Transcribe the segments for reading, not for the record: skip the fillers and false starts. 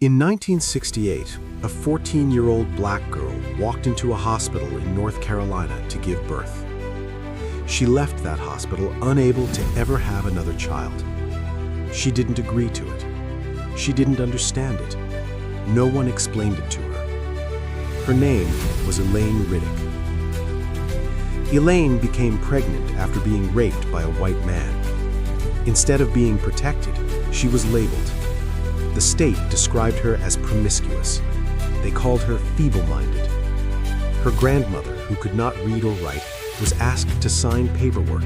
In 1968, a 14-year-old black girl walked into a hospital in North Carolina to give birth. She left that hospital unable to ever have another child. She didn't agree to it. She didn't understand it. No one explained it to her. Her name was Elaine Riddick. Elaine became pregnant after being raped by a white man. Instead of being protected, she was labeled. The state described her as promiscuous. They called her feeble-minded. Her grandmother, who could not read or write, was asked to sign paperwork.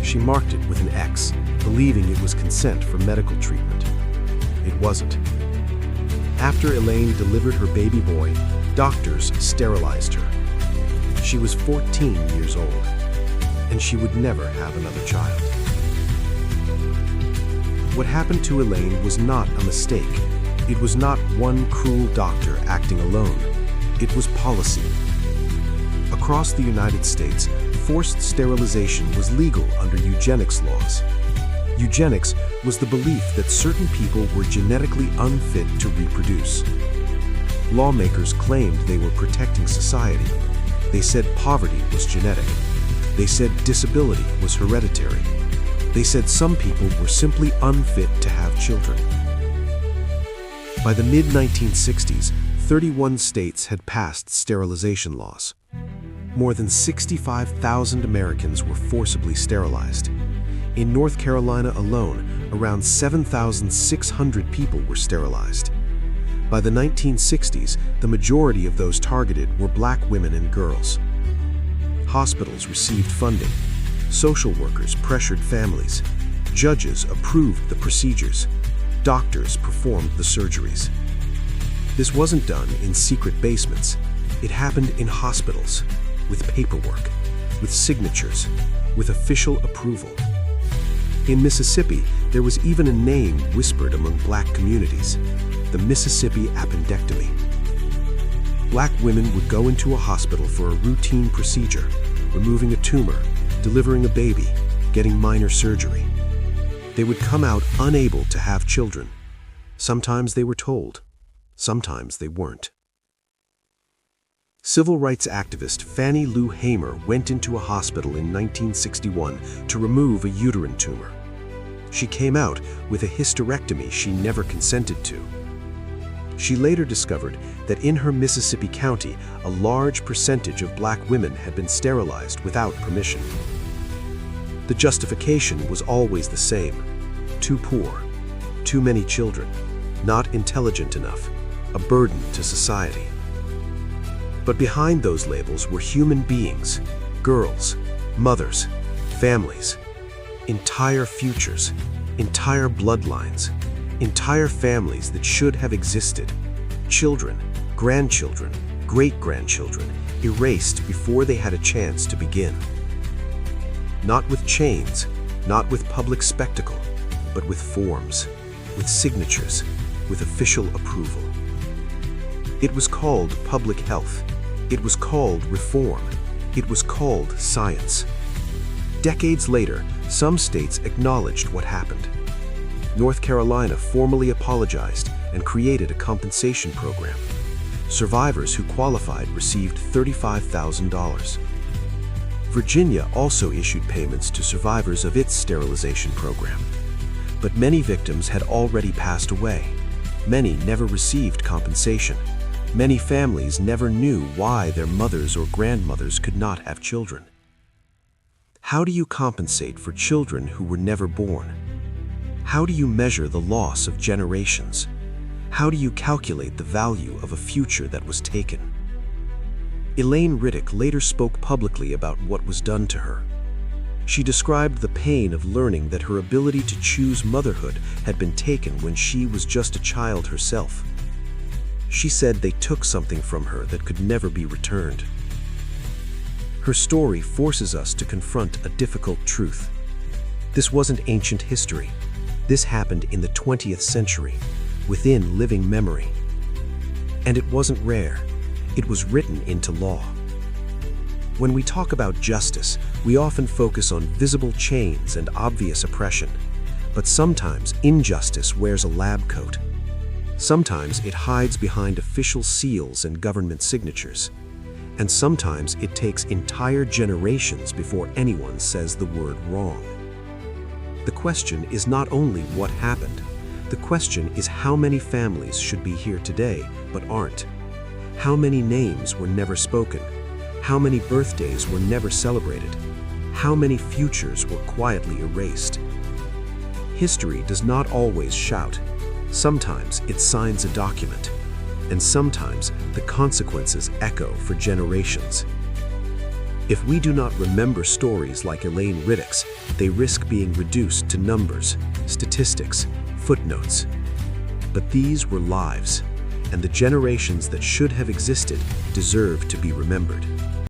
She marked it with an X, believing it was consent for medical treatment. It wasn't. After Elaine delivered her baby boy, doctors sterilized her. She was 14 years old, and she would never have another child. What happened to Elaine was not a mistake. It was not one cruel doctor acting alone. It was policy. Across the United States, forced sterilization was legal under eugenics laws. Eugenics was the belief that certain people were genetically unfit to reproduce. Lawmakers claimed they were protecting society. They said poverty was genetic. They said disability was hereditary. They said some people were simply unfit to have children. By the mid-1960s, 31 states had passed sterilization laws. More than 65,000 Americans were forcibly sterilized. In North Carolina alone, around 7,600 people were sterilized. By the 1960s, the majority of those targeted were black women and girls. Hospitals received funding. Social workers pressured families. Judges approved the procedures. Doctors performed the surgeries. This wasn't done in secret basements. It happened in hospitals, with paperwork, with signatures, with official approval. In Mississippi, there was even a name whispered among black communities: the Mississippi Appendectomy. Black women would go into a hospital for a routine procedure, removing a tumor, delivering a baby, getting minor surgery. They would come out unable to have children. Sometimes they were told, sometimes they weren't. Civil rights activist Fannie Lou Hamer went into a hospital in 1961 to remove a uterine tumor. She came out with a hysterectomy she never consented to. She later discovered that in her Mississippi county, a large percentage of black women had been sterilized without permission. The justification was always the same: too poor, too many children, not intelligent enough, a burden to society. But behind those labels were human beings, girls, mothers, families, entire futures, entire bloodlines, entire families that should have existed, children, grandchildren, great-grandchildren, erased before they had a chance to begin. Not with chains, not with public spectacle, but with forms, with signatures, with official approval. It was called public health. It was called reform. It was called science. Decades later, some states acknowledged what happened. North Carolina formally apologized and created a compensation program. Survivors who qualified received $35,000. Virginia also issued payments to survivors of its sterilization program. But many victims had already passed away. Many never received compensation. Many families never knew why their mothers or grandmothers could not have children. How do you compensate for children who were never born? How do you measure the loss of generations? How do you calculate the value of a future that was taken? Elaine Riddick later spoke publicly about what was done to her. She described the pain of learning that her ability to choose motherhood had been taken when she was just a child herself. She said they took something from her that could never be returned. Her story forces us to confront a difficult truth. This wasn't ancient history. This happened in the 20th century, within living memory. And it wasn't rare. It was written into law. When we talk about justice, we often focus on visible chains and obvious oppression. But sometimes injustice wears a lab coat. Sometimes it hides behind official seals and government signatures. And sometimes it takes entire generations before anyone says the word wrong. The question is not only what happened. The question is how many families should be here today but aren't? How many names were never spoken? How many birthdays were never celebrated? How many futures were quietly erased? History does not always shout. Sometimes it signs a document, and sometimes the consequences echo for generations. If we do not remember stories like Elaine Riddick's, they risk being reduced to numbers, statistics, footnotes. But these were lives, and the generations that should have existed deserve to be remembered.